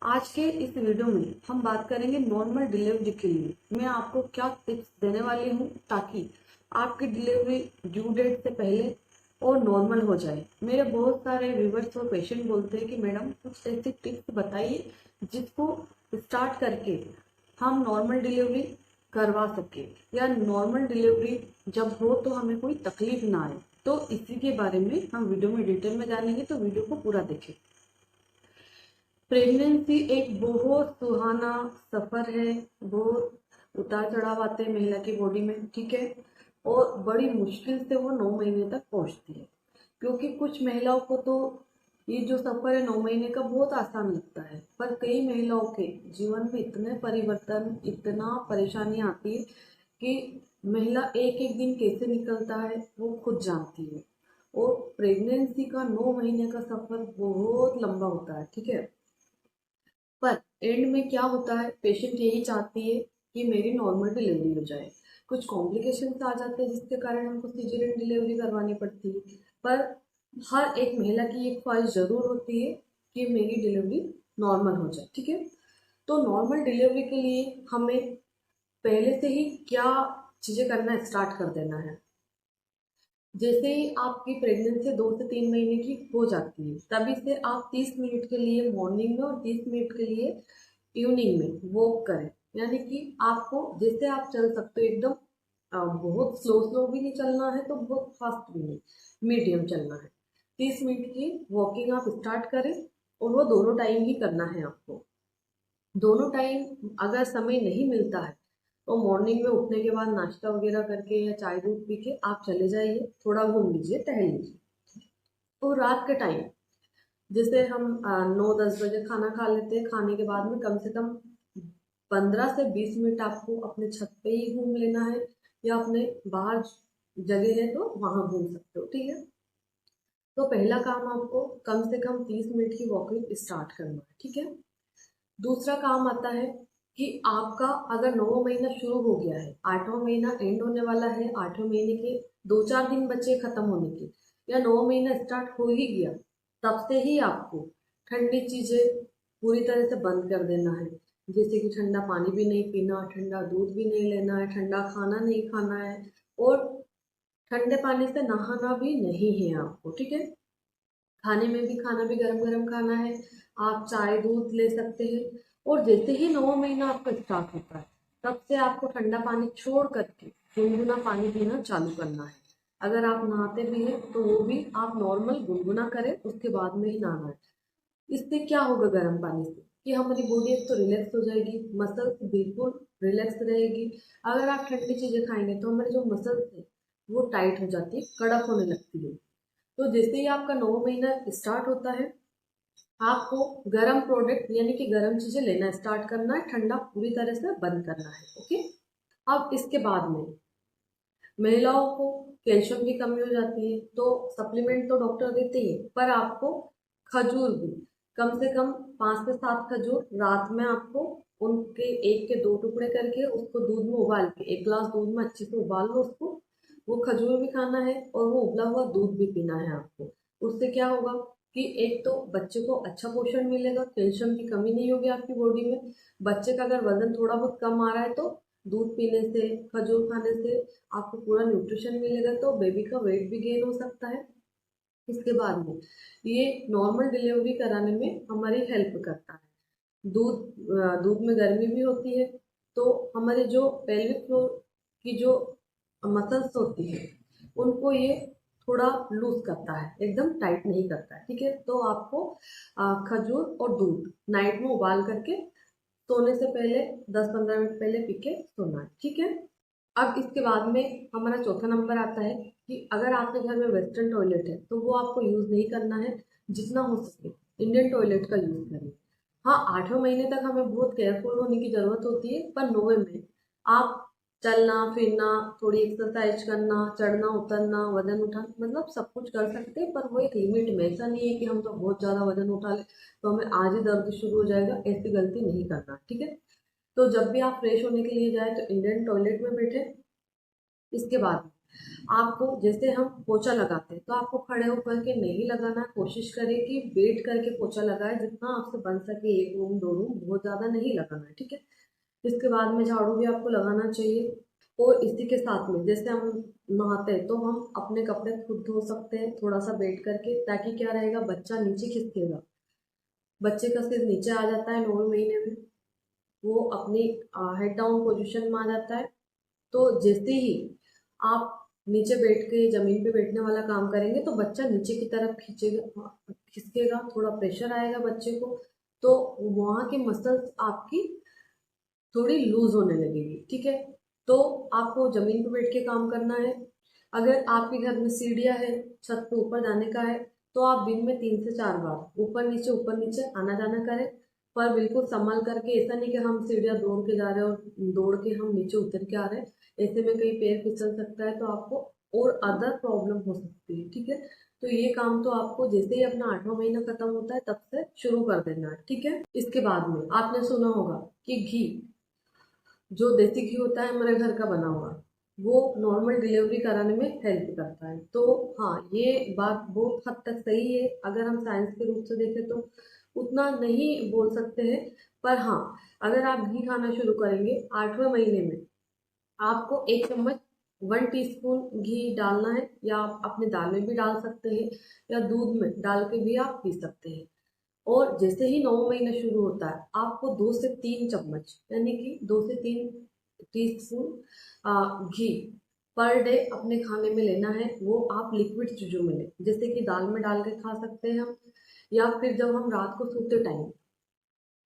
आज के इस वीडियो में हम बात करेंगे नॉर्मल डिलीवरी के लिए मैं आपको क्या टिप्स देने वाली हूँ ताकि आपकी डिलीवरी ड्यू डेट से पहले और नॉर्मल हो जाए। मेरे बहुत सारे व्यूवर्स और पेशेंट बोलते हैं कि मैडम कुछ ऐसी टिप्स बताइए जिसको स्टार्ट करके हम नॉर्मल डिलीवरी करवा सके या नॉर्मल डिलीवरी जब हो तो हमें कोई तकलीफ ना आए। तो इसी के बारे में हम वीडियो में डिटेल में जानेंगे, तो वीडियो को पूरा देखें। प्रेगनेंसी एक बहुत सुहाना सफर है। बहुत उतार चढ़ाव आते हैं महिला की बॉडी में, ठीक है। और बड़ी मुश्किल से वो 9 महीने तक पहुंचती है, क्योंकि कुछ महिलाओं को तो ये जो सफर है 9 महीने का बहुत आसान लगता है, पर कई महिलाओं के जीवन में इतने परिवर्तन, इतना परेशानी आती है कि महिला एक एक दिन कैसे निकलता है वो खुद जानती है। और प्रेगनेंसी का 9 महीने का सफर बहुत लंबा होता है, ठीक है। पर एंड में क्या होता है, पेशेंट यही चाहती है कि मेरी नॉर्मल डिलीवरी हो जाए। कुछ कॉम्प्लिकेशंस आ जाते हैं जिसके कारण हमको सिजेरियन डिलीवरी करवानी पड़ती है। पर हर एक महिला की एक ख्वाहिश जरूर होती है कि मेरी डिलीवरी नॉर्मल हो जाए, ठीक है। तो नॉर्मल डिलीवरी के लिए हमें पहले से ही क्या चीज़ें करना स्टार्ट कर देना है। जैसे ही आपकी प्रेगनेंसी 2 से 3 महीने की हो जाती है, तभी से आप 30 मिनट के लिए मॉर्निंग में और 30 मिनट के लिए इवनिंग में वॉक करें। यानी कि आपको जैसे आप चल सकते हो एकदम, बहुत स्लो स्लो भी नहीं चलना है तो बहुत फास्ट भी नहीं, मीडियम चलना है। 30 मिनट की वॉकिंग आप स्टार्ट करें, और वो दोनों टाइम ही करना है आपको। दोनों टाइम अगर समय नहीं मिलता है तो मॉर्निंग में उठने के बाद नाश्ता वगैरह करके या चाय दूध पी के आप चले जाइए, थोड़ा घूम लीजिए, टहल लीजिए। तो रात के टाइम जैसे हम 9-10 बजे खाना खा लेते हैं, खाने के बाद में कम से कम 15 से 20 मिनट आपको अपने छत पे ही घूम लेना है, या अपने बाहर जगह है तो वहां घूम सकते हो, ठीक है। तो पहला काम आपको कम से कम 30 मिनट की वॉकिंग स्टार्ट करना है, ठीक है। दूसरा काम आता है कि आपका अगर 9वां महीना शुरू हो गया है, 8वां महीना एंड होने वाला है, 8वें महीने के 2-4 दिन बचे खत्म होने के, या 9वां महीना स्टार्ट हो ही गया, तब से ही आपको ठंडी चीजें पूरी तरह से बंद कर देना है। जैसे कि ठंडा पानी भी नहीं पीना, ठंडा दूध भी नहीं लेना है, ठंडा खाना नहीं खाना है, और ठंडे पानी से नहाना भी नहीं है आपको, ठीक है। खाने में भी खाना भी गरम गरम खाना है। आप चाय दूध ले सकते हैं। और जैसे ही 9वां महीना आपका स्टार्ट होता है, तब से आपको ठंडा पानी छोड़ करके गुनगुना पानी पीना चालू करना है। अगर आप नहाते भी हैं तो वो भी आप नॉर्मल गुनगुना करें, उसके बाद में ही नहाना है। इससे क्या होगा गर्म पानी से, कि हमारी बॉडी एक तो रिलैक्स हो जाएगी, मसल्स बिल्कुल रिलैक्स रहेगी। अगर आप ठंडी चीजें खाएंगे तो हमारे जो मसल्स है वो टाइट हो जाती है, कड़क होने लगती है। तो जैसे ही आपका 9वां महीना स्टार्ट होता है, आपको गर्म प्रोडक्ट यानी कि गर्म चीजें लेना स्टार्ट करना है, ठंडा पूरी तरह से बंद करना है, ओके। अब इसके बाद में महिलाओं को कैल्शियम की कमी हो जाती है, तो सप्लीमेंट तो डॉक्टर देते ही है, पर आपको खजूर भी कम से कम 5 से 7 खजूर रात में आपको उनके एक के 2 टुकड़े करके उसको दूध में उबाल के, 1 गिलास दूध में अच्छे से उबाल लो उसको। वो खजूर भी खाना है और वो उबला हुआ दूध भी पीना है आपको। उससे क्या होगा कि एक तो बच्चे को अच्छा पोषण मिलेगा, कैल्शियम की कमी नहीं होगी आपकी बॉडी में। बच्चे का अगर वजन थोड़ा बहुत कम आ रहा है तो दूध पीने से, खजूर खाने से आपको पूरा न्यूट्रिशन मिलेगा, तो बेबी का वेट भी गेन हो सकता है। इसके बाद में ये नॉर्मल डिलीवरी कराने में हमारी हेल्प करता है। दूध में गर्मी भी होती है, तो हमारे जो पेल्विक फ्लोर की जो मसल्स होती है उनको ये थोड़ा लूज करता है, एकदम टाइट नहीं करता है, ठीक है। तो आपको खजूर और दूध नाइट में उबाल करके सोने से पहले 10-15 मिनट पहले पी के सोना है, ठीक है। अब इसके बाद में हमारा चौथा नंबर आता है कि अगर आपके घर में वेस्टर्न टॉयलेट है तो वो आपको यूज नहीं करना है, जितना हो सके इंडियन टॉयलेट का यूज करें। हाँ, 8वें महीने तक हमें बहुत केयरफुल होने की जरूरत होती है, पर 9वें में आप चलना फिरना, थोड़ी एक्सरसाइज करना, चढ़ना उतरना, वजन उठाना, मतलब सब कुछ कर सकते हैं, पर वो एक लिमिट में। ऐसा नहीं है कि हम तो बहुत ज्यादा वजन उठा ले तो हमें आज ही दर्द शुरू हो जाएगा, ऐसी गलती नहीं करना, ठीक है। तो जब भी आप फ्रेश होने के लिए जाए तो इंडियन टॉयलेट में बैठे। इसके बाद आपको जैसे हम पोछा लगाते हैं तो आपको खड़े होकर के नहीं लगाना, कोशिश करें कि वेट करके पोछा लगाए, जितना आपसे बन सके 1 रूम 2 रूम, बहुत ज़्यादा नहीं लगाना है, ठीक है। इसके बाद में झाड़ू भी आपको लगाना चाहिए। और इसी के साथ में जैसे हम नहाते हैं तो हम अपने कपड़े खुद धो सकते हैं थोड़ा सा बैठ करके, ताकि क्या रहेगा, बच्चा नीचे खिसकेगा, बच्चे का सिर नीचे आ जाता है 9वें महीने में, वो अपनी हेड डाउन पोजीशन में आ जाता है। तो जैसे ही आप नीचे बैठ के जमीन पे बैठने वाला काम करेंगे तो बच्चा नीचे की तरफ खींचेगा, खिसकेगा, थोड़ा प्रेशर आएगा बच्चे को, तो वहाँ की मसल्स आपकी थोड़ी लूज होने लगेगी, ठीक है। तो आपको जमीन पे बैठ के काम करना है। अगर आपके घर में सीढ़ियाँ है, छत पे ऊपर जाने का है, तो आप दिन में 3 से 4 बार ऊपर नीचे आना जाना करें, पर बिल्कुल संभल करके। ऐसा नहीं कि हम सीढ़ियाँ दौड़ के जा रहे हैं और दौड़ के हम नीचे उतर के आ रहे हैं, ऐसे में कहीं पैर फिसल सकता है तो आपको और अदर प्रॉब्लम हो सकती है, ठीक है। तो ये काम तो आपको जैसे ही अपना 8वां महीना खत्म होता है तब से शुरू कर देना है, ठीक है। इसके बाद में आपने सुना होगा कि घी, जो देसी घी होता है हमारे घर का बना हुआ, वो नॉर्मल डिलीवरी कराने में हेल्प करता है। तो हाँ, ये बात बहुत हद तक सही है। अगर हम साइंस के रूप से देखें तो उतना नहीं बोल सकते हैं, पर हाँ, अगर आप घी खाना शुरू करेंगे 8वें महीने में, आपको 1 चम्मच 1 टीस्पून घी डालना है, या आप अपने दाल में भी डाल सकते हैं, या दूध में डाल के भी आप पी सकते हैं। और जैसे ही 9वां महीना शुरू होता है, आपको 2 से 3 चम्मच, यानी कि 2 से 3 टीस्पून घी पर डे अपने खाने में लेना है। वो आप लिक्विड चीज़ों में लें, जैसे कि दाल में डाल के खा सकते हैं हम, या फिर जब हम रात को सोते टाइम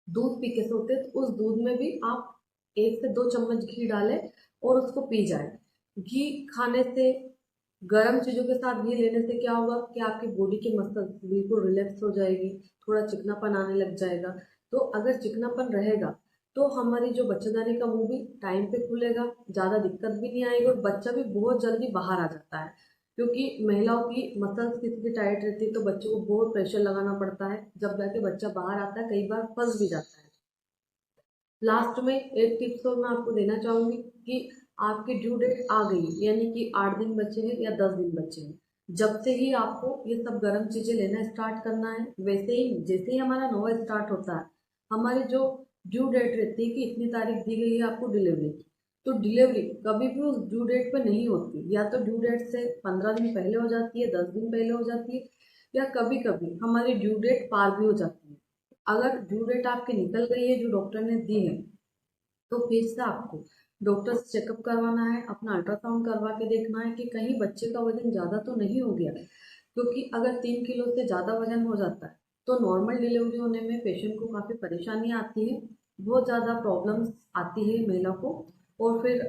दूध पी के सोते हैं तो उस दूध में भी आप 1 से 2 चम्मच घी डालें और उसको पी जाए। घी खाने से, गर्म चीज़ों के साथ घी लेने से क्या होगा कि आपकी बॉडी की मसल बिल्कुल रिलैक्स हो जाएगी, थोड़ा चिकनापन आने लग जाएगा। तो अगर चिकनापन रहेगा तो हमारी जो बच्चेदानी का मुंह भी टाइम पे खुलेगा, ज़्यादा दिक्कत भी नहीं आएगी, और बच्चा भी बहुत जल्दी बाहर आ जाता है। क्योंकि महिलाओं की मसल्स कितनी टाइट रहती है तो बच्चों को बहुत प्रेशर लगाना पड़ता है, जब जाके बच्चा बाहर आता है कई बार फंस भी जाता है। लास्ट में एक टिप्स और मैं आपको देना चाहूंगी कि आपकी ड्यू डेट आ गई, यानी कि 8 दिन बचे हैं या 10 दिन बचे हैं, जब से ही आपको ये सब गर्म चीजें लेना स्टार्ट करना है। वैसे ही जैसे ही हमारा 9वां स्टार्ट होता है, हमारी जो ड्यू डेट रहती है कि इतनी तारीख दी गई है आपको डिलीवरी की, तो डिलीवरी कभी भी उस ड्यू डेट पे नहीं होती, या तो ड्यू डेट से 15 दिन पहले हो जाती है, 10 दिन पहले हो जाती है, या कभी कभी हमारी ड्यू डेट पार भी हो जाती है। अगर ड्यू डेट आपकी निकल गई है जो डॉक्टर ने दी है, तो फिर से आपको डॉक्टर से चेकअप करवाना है, अपना अल्ट्रासाउंड करवा के देखना है कि कहीं बच्चे का वजन ज़्यादा तो नहीं हो गया। क्योंकि अगर 3 किलो से ज़्यादा वजन हो जाता है तो नॉर्मल डिलीवरी होने में पेशेंट को काफ़ी परेशानी आती है, बहुत ज़्यादा प्रॉब्लम्स आती है महिला को, और फिर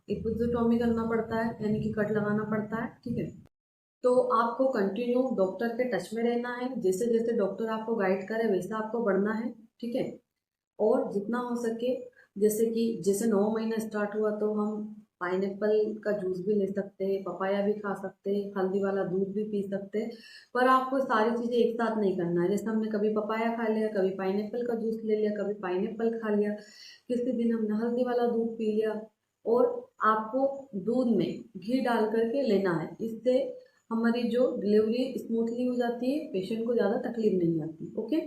इपिज़ोटॉमी करना पड़ता है, यानी कि कट लगाना पड़ता है, ठीक है। तो आपको कंटिन्यू डॉक्टर के टच में रहना है, जैसे जैसे डॉक्टर आपको गाइड करे वैसा आपको बढ़ना है, ठीक है। और जितना हो सके, जैसे कि जैसे 9वां महीना स्टार्ट हुआ तो हम पाइनएप्पल का जूस भी ले सकते हैं, पपाया भी खा सकते हैं, हल्दी वाला दूध भी पी सकते हैं। पर आपको सारी चीज़ें एक साथ नहीं करना है, जैसे हमने कभी पपाया खा लिया, कभी पाइनएप्पल का जूस ले लिया, कभी पाइनएप्पल खा लिया, किसी दिन हमने हल्दी वाला दूध पी लिया। और आपको दूध में घी डाल करके लेना है, इससे हमारी जो डिलीवरी स्मूथली हो जाती है, पेशेंट को ज़्यादा तकलीफ नहीं आती, ओके।